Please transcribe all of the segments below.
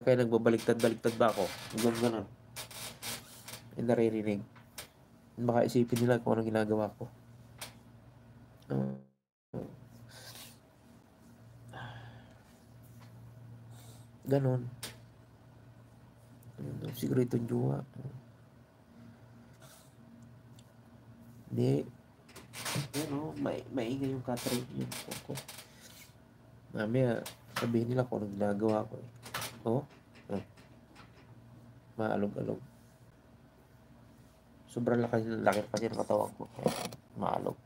Kaya nagbabaliktad-baliktad ba ako? Hanggang gano'n. May naririnig. Baka isipin nila kung anong ginagawa ko. Uh, Ganon. Siguro itong jowa. Hindi. Maingay yung Catherine. Yung ko. Mamaya, sabihin nila kung anong ginagawa ko. Oh? Maalog-alog. Sobrang laki pa niya ng katawan ko. Maalog.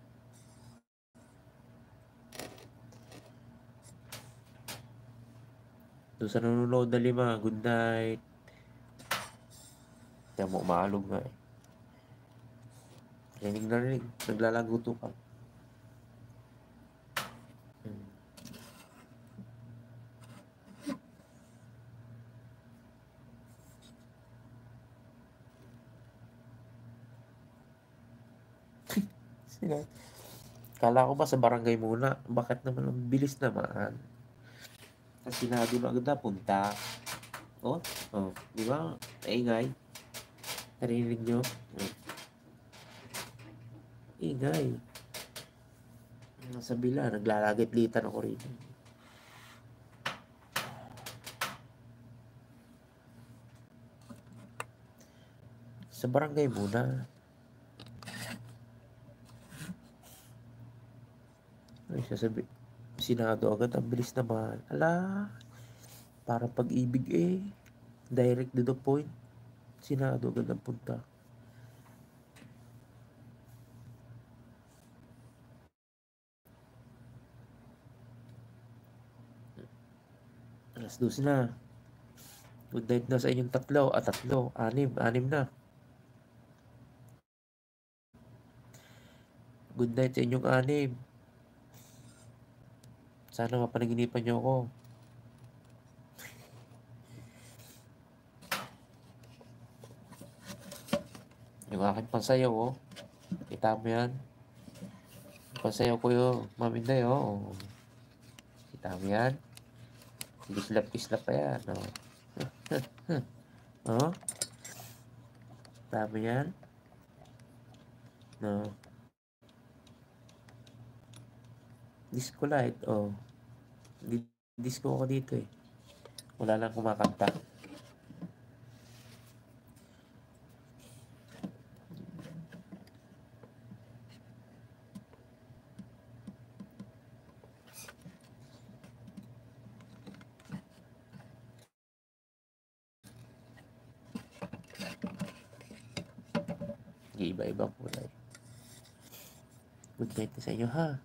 Doon sa nanonood na 5, good night. Kaya mo maalog nga eh. Rinig na rinig. Naglalaguto ka. Kala ko ba sa barangay muna? Bakit naman ang bilis naman? Kasi sinabi mo agad na punta. Oh, di ba? Ingay. Narinig nyo? Ingay. Nasa bila, naglalagit-litan ako rin. Sa barangay muna. Ay, sasabi, sinado agad, ang bilis naman. Ala, parang pag-ibig eh. Direct to the point. Sinado agad ang punta. Alas 12 na. Good night na sa inyong tatlo. Anim na. Good night sa inyong 6. Sana mapanaginipan niyo ako. Yung aking pansayaw, oh. Kita mo yan? Pansayaw ko yun. Maminday, oh. Kita mo yan? Kislap pa yan, oh. Oh? Kita mo yan? No. Disco light, oh. Disco ako dito eh. Wala lang kumakanta. Iba-iba kulay. Good night na sa inyo, ha?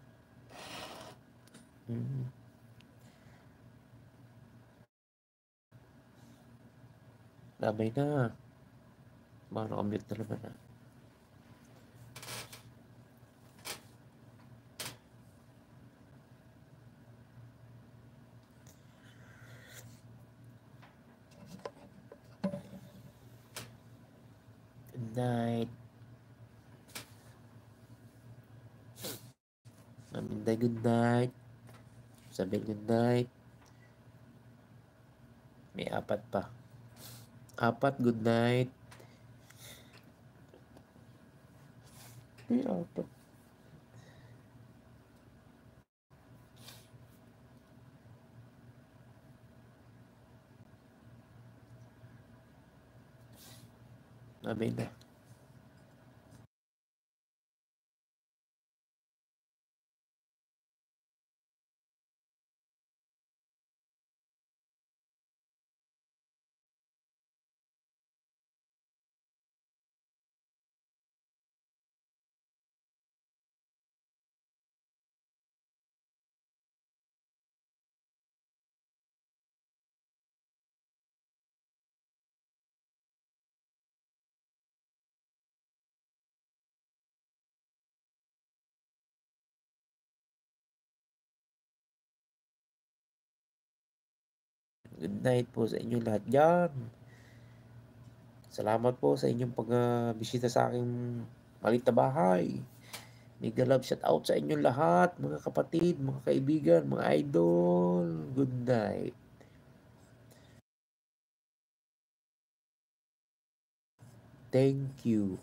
Labay na. Baka nakamute na naman, ha? Good night. Maminday, good night. Sabi good night. May 4 pa. 4, good night. May 4. Labay na. Good night po sa inyo lahat dyan. Salamat po sa inyong pagbisita sa aking maliit na bahay. Mega love shout out sa inyong lahat, mga kapatid, mga kaibigan, mga idol. Good night. Thank you.